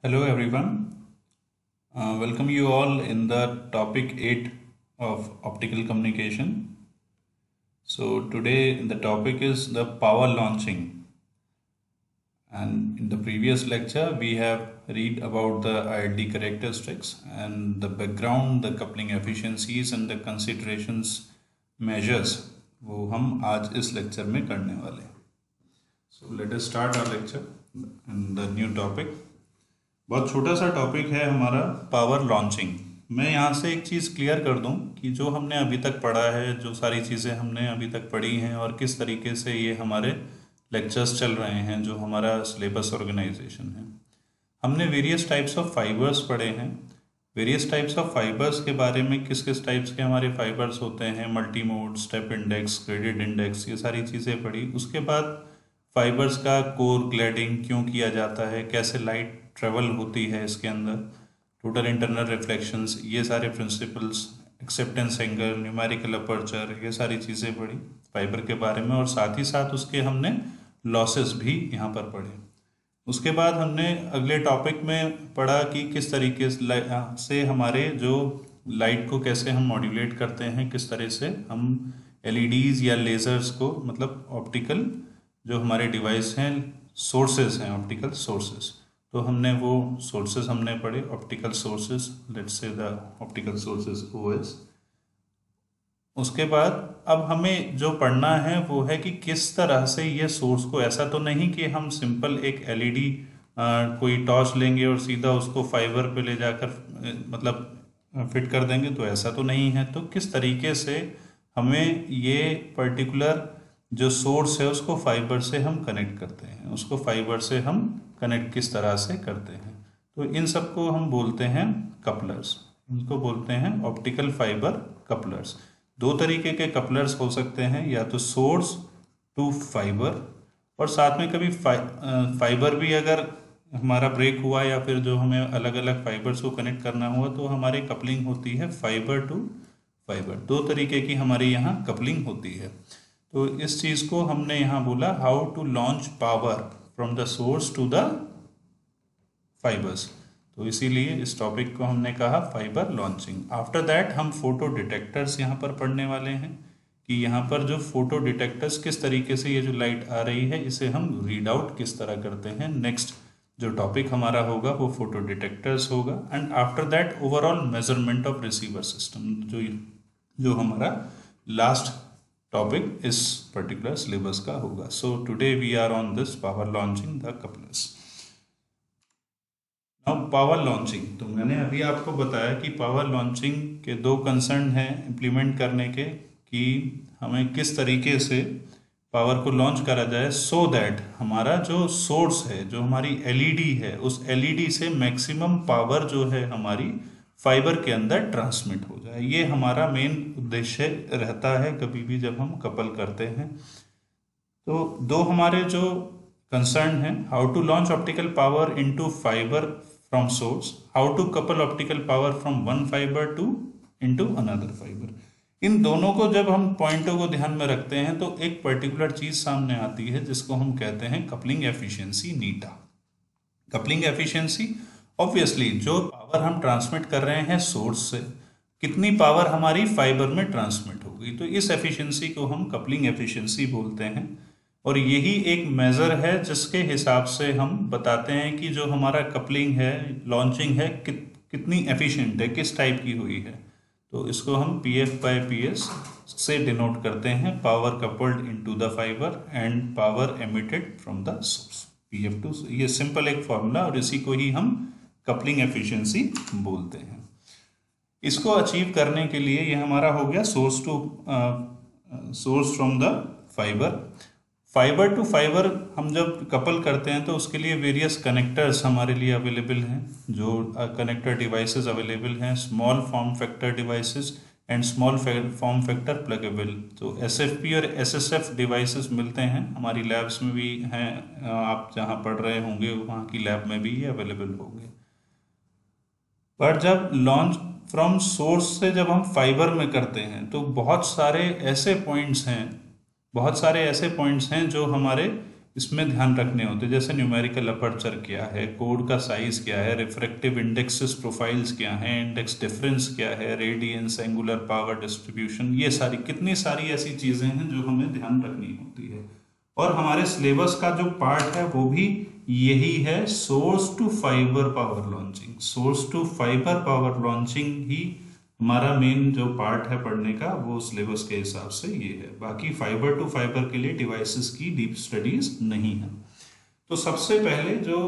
Hello everyone. Welcome you all in the topic 8 of optical communication. So today the topic is the power launching, and in the previous lecture we have read about the ILD characteristics and the background, the coupling efficiencies and the considerations measures वो हम आज इस lecture में करने वाले हैं. So let us start our lecture and the new topic. बहुत छोटा सा टॉपिक है हमारा पावर लॉन्चिंग. मैं यहाँ से एक चीज़ क्लियर कर दूँ कि जो हमने अभी तक पढ़ा है, जो सारी चीज़ें हमने अभी तक पढ़ी हैं और किस तरीके से ये हमारे लेक्चर्स चल रहे हैं, जो हमारा सिलेबस ऑर्गेनाइजेशन है. हमने वेरियस टाइप्स ऑफ फाइबर्स पढ़े हैं. वेरियस टाइप्स ऑफ फाइबर्स के बारे में किस किस टाइप्स के हमारे फाइबर्स होते हैं, multi mode, step index, graded index, ये सारी चीज़ें पढ़ी. उसके बाद फाइबर्स का कोर क्लैडिंग क्यों किया जाता है, कैसे लाइट ट्रेवल होती है इसके अंदर, टोटल इंटरनल रिफ्लेक्शंस, ये सारे principles, acceptance angle, numerical aperture, ये सारी चीज़ें पढ़ी फाइबर के बारे में. और साथ ही साथ उसके हमने लॉसेस भी यहाँ पर पढ़े. उसके बाद हमने अगले टॉपिक में पढ़ा कि किस तरीके से हमारे जो लाइट को कैसे हम मॉड्यूलेट करते हैं, किस तरह से हम एलईडीज़ या लेज़र्स को, मतलब ऑप्टिकल जो हमारे डिवाइस हैं, सोर्सेज हैं, ऑप्टिकल सोर्सेज. तो हमने वो सोर्सेज हमने पढ़े, optical sources, let's say the optical sources OS. उसके बाद अब हमें जो पढ़ना है वो है कि किस तरह से ये सोर्स को, ऐसा तो नहीं कि हम सिंपल एक एलईडी कोई टॉर्च लेंगे और सीधा उसको फाइबर पे ले जाकर मतलब फिट कर देंगे, तो ऐसा तो नहीं है. तो किस तरीके से हमें ये पर्टिकुलर जो सोर्स है उसको फाइबर से हम कनेक्ट करते हैं, उसको फाइबर से हम कनेक्ट किस तरह से करते हैं, तो इन सब को हम बोलते हैं कपलर्स. इनको बोलते हैं ऑप्टिकल फाइबर कपलर्स. दो तरीके के कपलर्स हो सकते हैं, या तो सोर्स टू फाइबर, और साथ में कभी फाइबर भी अगर हमारा ब्रेक हुआ या फिर जो हमें अलग अलग फाइबर्स को कनेक्ट करना हुआ, तो हमारी कपलिंग होती है फाइबर टू फाइबर. दो तरीके की हमारी यहाँ कपलिंग होती है. तो इस चीज़ को हमने यहाँ बोला how to launch power from the source to the fibres. तो इसीलिए इस टॉपिक को हमने कहा फाइबर लॉन्चिंग. आफ्टर दैट हम फोटो डिटेक्टर्स यहाँ पर पढ़ने वाले हैं कि यहाँ पर जो फोटो डिटेक्टर्स किस तरीके से ये जो लाइट आ रही है इसे हम रीड आउट किस तरह करते हैं. नेक्स्ट जो टॉपिक हमारा होगा वो फोटो डिटेक्टर्स होगा. And after that overall measurement of receiver system, जो हमारा लास्ट टॉपिक इस पर्टिकुलर सिलेबस का होगा. So today we are on this power launching the couplers. Now power launching, तो मैंने अभी आपको बताया कि पावर लॉन्चिंग के दो कंसर्न हैं इम्प्लीमेंट करने के, कि हमें किस तरीके से पावर को लॉन्च करा जाए सो दैट हमारा जो सोर्स है, जो हमारी एलईडी है, उस एलईडी से मैक्सिमम पावर जो है हमारी फाइबर के अंदर ट्रांसमिट हो जाए. ये हमारा मेन उद्देश्य रहता है कभी भी जब हम कपल करते हैं. तो दो हमारे जो कंसर्न है, how to launch optical power into fibre from source, how to couple optical power from one fibre to into another fibre. इन दोनों को जब हम पॉइंटों को ध्यान में रखते हैं तो एक पर्टिकुलर चीज सामने आती है जिसको हम कहते हैं कपलिंग एफिशिएंसी, नीटा. कपलिंग एफिशिएंसी, ऑब्वियसली जो पावर हम ट्रांसमिट कर रहे हैं सोर्स से, कितनी पावर हमारी फाइबर में ट्रांसमिट होगी, तो इस एफिशिएंसी को हम कपलिंग एफिशिएंसी बोलते हैं. और यही एक मेजर है जिसके हिसाब से हम बताते हैं कि जो हमारा कपलिंग है, लॉन्चिंग है, कितनी एफिशिएंट है, किस टाइप की हुई है. तो इसको हम PF/PS से डिनोट करते हैं, power coupled into the fibre and power emitted from the source, PF2. ये सिंपल एक फॉर्मूला, और इसी को ही हम कपलिंग एफिशिएंसी बोलते हैं. इसको अचीव करने के लिए ये हमारा हो गया source to source from the fibre. Fibre to fibre हम जब कपल करते हैं तो उसके लिए वेरियस कनेक्टर्स हमारे लिए अवेलेबल हैं, जो कनेक्टर डिवाइसेस अवेलेबल हैं, small form factor devices and small form factor pluggable. तो SFP और SSF डिवाइसेस मिलते हैं, हमारी लैब्स में भी हैं, आप जहाँ पढ़ रहे होंगे वहाँ की लैब में भी ये अवेलेबल होंगे. पर जब लॉन्च फ्रॉम सोर्स से जब हम फाइबर में करते हैं तो बहुत सारे ऐसे पॉइंट्स हैं जो हमारे इसमें ध्यान रखने होते हैं, जैसे न्यूमेरिकल अपर्चर क्या है, कोड का साइज क्या है, रिफ्रैक्टिव इंडेक्सेस प्रोफाइल्स क्या है, इंडेक्स डिफरेंस क्या है, रेडियंस, एंगुलर पावर डिस्ट्रीब्यूशन, ये सारी कितनी सारी ऐसी चीज़ें हैं जो हमें ध्यान रखनी होती है। और हमारे सिलेबस का जो पार्ट है वो भी यही है, source to fibre power launching. Source to fibre power launching ही हमारा मेन जो पार्ट है पढ़ने का, वो सिलेबस के हिसाब से ये है। बाकी फाइबर टू फाइबर के लिए डिवाइसेस की डीप स्टडीज नहीं है। तो सबसे पहले जो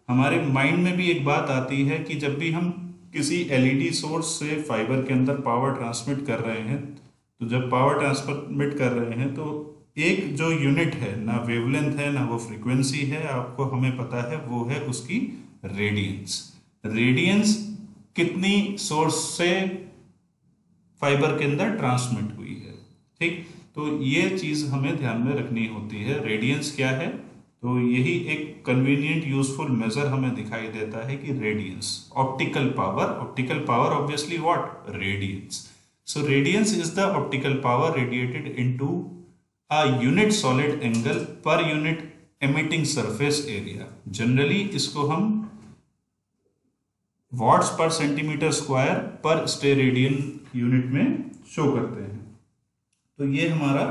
हमारे माइंड में भी एक बात आती है कि जब भी हम किसी एलईडी सोर्स से फाइबर के अंदर पावर ट्रांसमिट कर रहे हैं, तो जब पावर ट्रांसमिट कर रहे हैं तो एक जो यूनिट है, ना वेवलेंथ है ना वो फ्रीक्वेंसी है, आपको हमें पता है, वो है उसकी रेडियंस। रेडियंस कितनी सोर्स से फाइबर के अंदर ट्रांसमिट हुई है, ठीक। तो ये चीज हमें ध्यान में रखनी होती है। रेडियंस क्या है, तो यही एक कन्वीनियंट यूजफुल मेजर हमें दिखाई देता है कि radiance, optical power obviously what, radiance. So radiance is the optical power radiated into a unit solid angle per unit emitting surface area. Generally इसको हम watts per centimetre square per steradian unit में show करते हैं। तो ये हमारा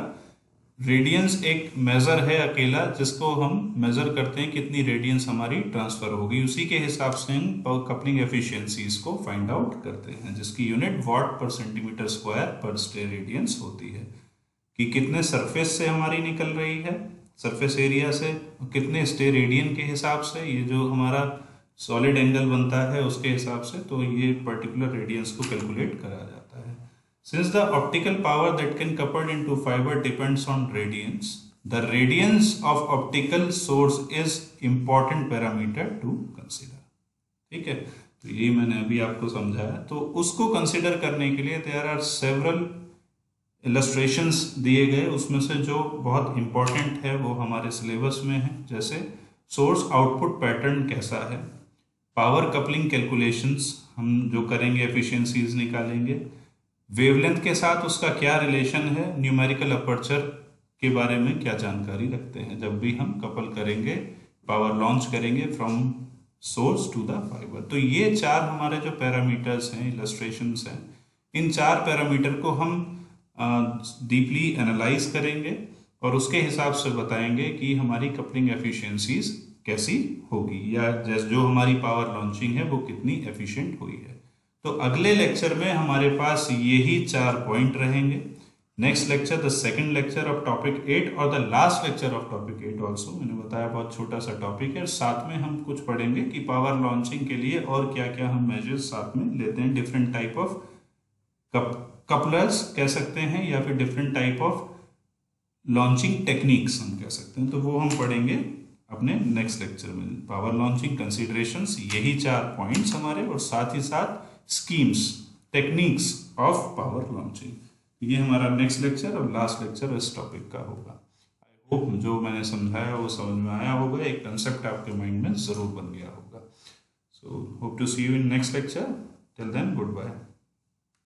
radiance एक major है अकेला, जिसको हम मेजर करते हैं कितनी रेडियंस हमारी ट्रांसफर होगी, उसी के हिसाब से हम कपलिंग एफिशिएंसीज को फाइंड आउट करते हैं, जिसकी यूनिट वॉट पर सेंटीमीटर स्क्वायर पर स्टेरेडियंस होती है। कि कितने सरफेस से हमारी निकल रही है, सरफेस एरिया से, कितने स्टेरेडियन के हिसाब से, ये जो हमारा सॉलिड एंगल बनता है उसके हिसाब से, तो ये पर्टिकुलर रेडियंस को कैलकुलेट करा जाता है। Since the optical power that can coupled into fiber depends on radiance, the radiance of optical source is important parameter to consider। ठीक है, तो यही मैंने अभी आपको समझाया। तो उसको कंसिडर करने के लिए there are several illustrations दिए गए, उसमें से जो बहुत इंपॉर्टेंट है वो हमारे सिलेबस में है, जैसे सोर्स आउटपुट पैटर्न कैसा है, पावर कपलिंग कैलकुलेशंस हम जो करेंगे, एफिशिएंसीज निकालेंगे, वेवलेंथ के साथ उसका क्या रिलेशन है, न्यूमेरिकल अपर्चर के बारे में क्या जानकारी रखते हैं जब भी हम कपल करेंगे, पावर लॉन्च करेंगे from source to the fibre. तो ये चार हमारे जो पैरामीटर्स हैं, इलस्ट्रेशंस हैं, इन चार पैरामीटर को हम डीपली एनालाइज करेंगे और उसके हिसाब से बताएंगे कि हमारी कपलिंग एफिशिएंसीज कैसी होगी, या जैसे जो हमारी पावर लॉन्चिंग है वो कितनी एफिशिएंट हुई है। तो अगले लेक्चर में हमारे पास यही चार पॉइंट रहेंगे। Next lecture, the second lecture of topic 8 और the last lecture of topic 8 also. मैंने बताया बहुत छोटा सा टॉपिक है। साथ में हम कुछ पढ़ेंगे कि पावर लॉन्चिंग के लिए और क्या क्या हम मेजर्स साथ में लेते हैं, डिफरेंट टाइप ऑफ कपलर्स कह सकते हैं, या फिर different type of launching techniques हम कह सकते हैं। तो वो हम पढ़ेंगे अपने नेक्स्ट लेक्चर में। पावर लॉन्चिंग कंसिडरेशंस, यही चार पॉइंट्स हमारे, और साथ ही साथ schemes, techniques of power launching. ये हमारा नेक्स्ट लेक्चर और लास्ट लेक्चर इस टॉपिक का होगा। आई होप जो मैंने समझाया वो समझ में आया होगा, एक कंसेप्ट आपके माइंड में जरूर बन गया होगा। So hope to see you in next lecture. Till then, good bye.